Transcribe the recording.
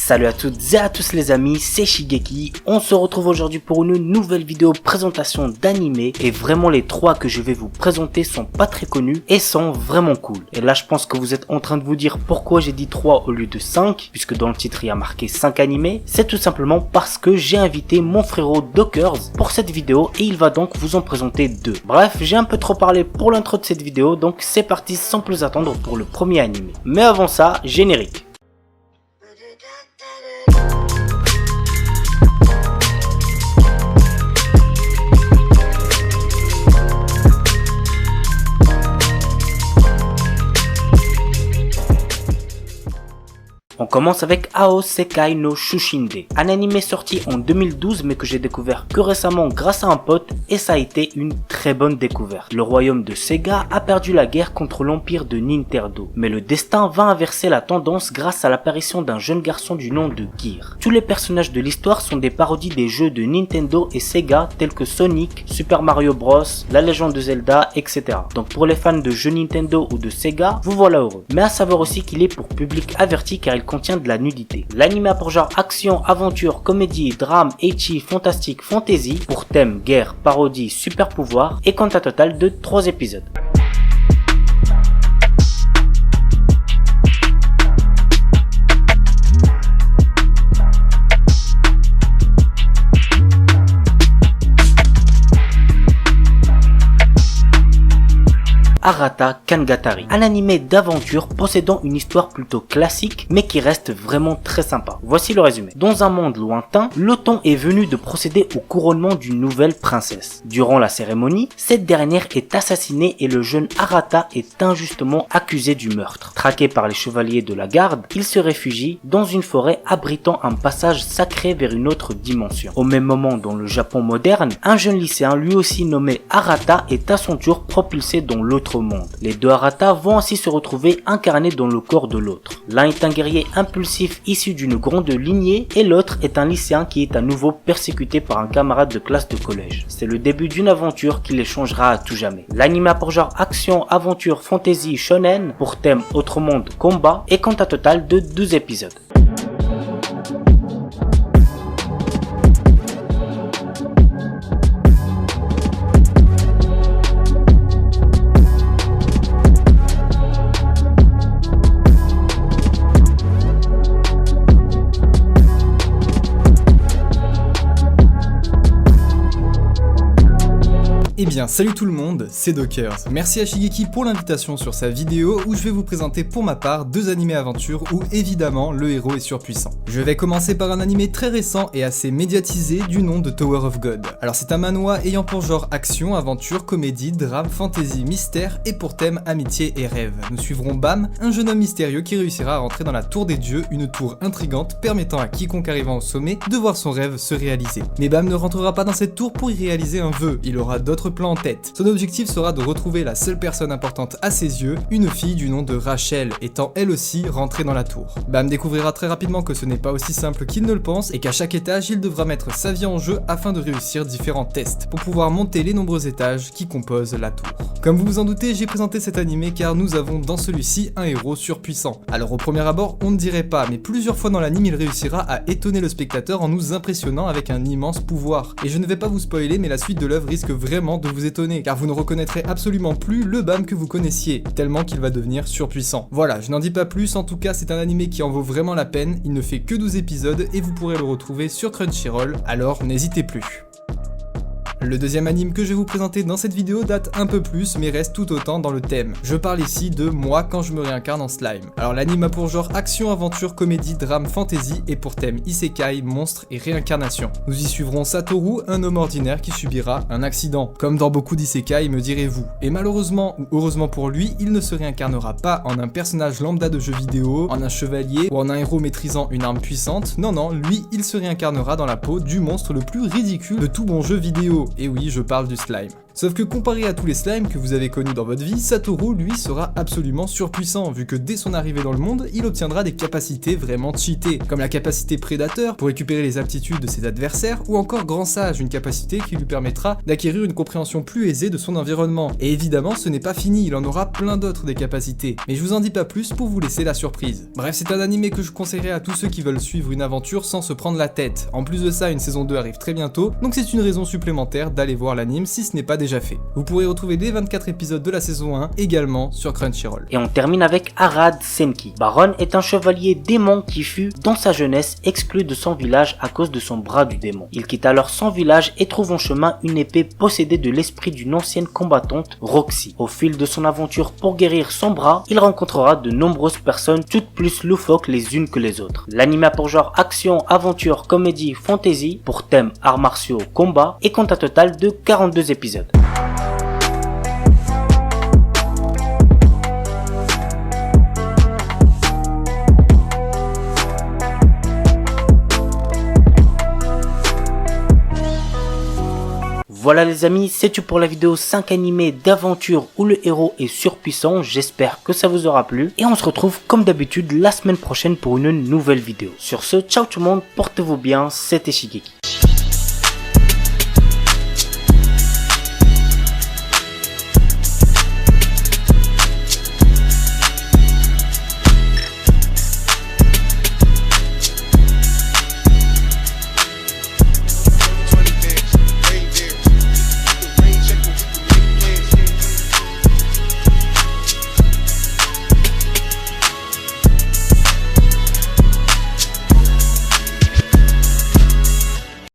Salut à toutes et à tous les amis, c'est Shigeki. On se retrouve aujourd'hui pour une nouvelle vidéo présentation d'animé. Et vraiment les trois que je vais vous présenter sont pas très connus et sont vraiment cool. Et là je pense que vous êtes en train de vous dire pourquoi j'ai dit 3 au lieu de 5, puisque dans le titre il y a marqué 5 animés. C'est tout simplement parce que j'ai invité mon frérot Dockers pour cette vidéo et il va donc vous en présenter 2. Bref, j'ai un peu trop parlé pour l'intro de cette vidéo, donc c'est parti sans plus attendre pour le premier animé. Mais avant ça, générique. On commence avec Aosekai no Shushinde, un animé sorti en 2012 mais que j'ai découvert que récemment grâce à un pote et ça a été une très bonne découverte. Le royaume de Sega a perdu la guerre contre l'empire de Nintendo, mais le destin va inverser la tendance grâce à l'apparition d'un jeune garçon du nom de Gear. Tous les personnages de l'histoire sont des parodies des jeux de Nintendo et Sega tels que Sonic, Super Mario Bros, La Légende de Zelda, etc. Donc pour les fans de jeux Nintendo ou de Sega, vous voilà heureux. Mais à savoir aussi qu'il est pour public averti car il contient de la nudité. L'anime a pour genre action, aventure, comédie, drame, ecchi, fantastique, fantasy, pour thème guerre, parodie, super pouvoir et compte un total de 3 épisodes. Arata Kangatari, un animé d'aventure possédant une histoire plutôt classique mais qui reste vraiment très sympa. Voici le résumé. Dans un monde lointain, le temps est venu de procéder au couronnement d'une nouvelle princesse. Durant la cérémonie, cette dernière est assassinée et le jeune Arata est injustement accusé du meurtre. Traqué par les chevaliers de la garde, il se réfugie dans une forêt abritant un passage sacré vers une autre dimension. Au même moment, dans le Japon moderne, un jeune lycéen lui aussi nommé Arata est à son tour propulsé dans l'autre monde. Les deux Arata vont ainsi se retrouver incarnés dans le corps de l'autre. L'un est un guerrier impulsif issu d'une grande lignée et l'autre est un lycéen qui est à nouveau persécuté par un camarade de classe de collège. C'est le début d'une aventure qui les changera à tout jamais. L'anime a pour genre action, aventure, fantasy, shonen, pour thème autre monde, combat et compte un total de 12 épisodes. Eh bien salut tout le monde, c'est Dockers. Merci à Shigeki pour l'invitation sur sa vidéo où je vais vous présenter pour ma part 2 animés aventures où évidemment le héros est surpuissant. Je vais commencer par un animé très récent et assez médiatisé du nom de Tower of God. Alors c'est un manhwa ayant pour genre action, aventure, comédie, drame, fantasy, mystère et pour thème amitié et rêve. Nous suivrons Bam, un jeune homme mystérieux qui réussira à rentrer dans la tour des dieux, une tour intrigante permettant à quiconque arrivant au sommet de voir son rêve se réaliser. Mais Bam ne rentrera pas dans cette tour pour y réaliser un vœu, il aura d'autres plans en tête. Son objectif sera de retrouver la seule personne importante à ses yeux, une fille du nom de Rachel, étant elle aussi rentrée dans la tour. Bam découvrira très rapidement que ce n'est pas aussi simple qu'il ne le pense et qu'à chaque étage il devra mettre sa vie en jeu afin de réussir différents tests pour pouvoir monter les nombreux étages qui composent la tour. Comme vous vous en doutez, j'ai présenté cet animé car nous avons dans celui-ci un héros surpuissant. Alors au premier abord on ne dirait pas, mais plusieurs fois dans l'anime il réussira à étonner le spectateur en nous impressionnant avec un immense pouvoir. Et je ne vais pas vous spoiler, mais la suite de l'œuvre risque vraiment de vous étonner car vous ne reconnaîtrez absolument plus le Bam que vous connaissiez, tellement qu'il va devenir surpuissant. Voilà, je n'en dis pas plus, en tout cas c'est un animé qui en vaut vraiment la peine, il ne fait que 12 épisodes et vous pourrez le retrouver sur Crunchyroll, alors n'hésitez plus. Le deuxième anime que je vais vous présenter dans cette vidéo date un peu plus mais reste tout autant dans le thème. Je parle ici de Moi quand je me réincarne en slime. Alors l'anime a pour genre action, aventure, comédie, drame, fantasy et pour thème isekai, monstre et réincarnation. Nous y suivrons Satoru, un homme ordinaire qui subira un accident. Comme dans beaucoup d'isekai me direz-vous. Et malheureusement ou heureusement pour lui, il ne se réincarnera pas en un personnage lambda de jeu vidéo, en un chevalier ou en un héros maîtrisant une arme puissante. Non, lui il se réincarnera dans la peau du monstre le plus ridicule de tout bon jeu vidéo. Et oui, je parle du slime. Sauf que comparé à tous les slimes que vous avez connus dans votre vie, Satoru lui sera absolument surpuissant vu que dès son arrivée dans le monde, il obtiendra des capacités vraiment cheatées, comme la capacité prédateur pour récupérer les aptitudes de ses adversaires ou encore grand sage, une capacité qui lui permettra d'acquérir une compréhension plus aisée de son environnement. Et évidemment ce n'est pas fini, il en aura plein d'autres des capacités, mais je vous en dis pas plus pour vous laisser la surprise. Bref, c'est un animé que je conseillerais à tous ceux qui veulent suivre une aventure sans se prendre la tête. En plus de ça, une saison 2 arrive très bientôt, donc c'est une raison supplémentaire d'aller voir l'anime si ce n'est pas déjà fait. Vous pourrez retrouver les 24 épisodes de la saison 1 également sur Crunchyroll. Et on termine avec Arad Senki. Baron est un chevalier démon qui fut, dans sa jeunesse, exclu de son village à cause de son bras du démon. Il quitte alors son village et trouve en chemin une épée possédée de l'esprit d'une ancienne combattante, Roxy. Au fil de son aventure pour guérir son bras, il rencontrera de nombreuses personnes toutes plus loufoques les unes que les autres. L'anime a pour genre action, aventure, comédie, fantasy, pour thème arts martiaux, combat, et compte un total de 42 épisodes. Voilà les amis, c'est tout pour la vidéo 5 animés d'aventure où le héros est surpuissant. J'espère que ça vous aura plu. Et on se retrouve comme d'habitude la semaine prochaine pour une nouvelle vidéo. Sur ce, ciao tout le monde, portez-vous bien, c'était Shigeki.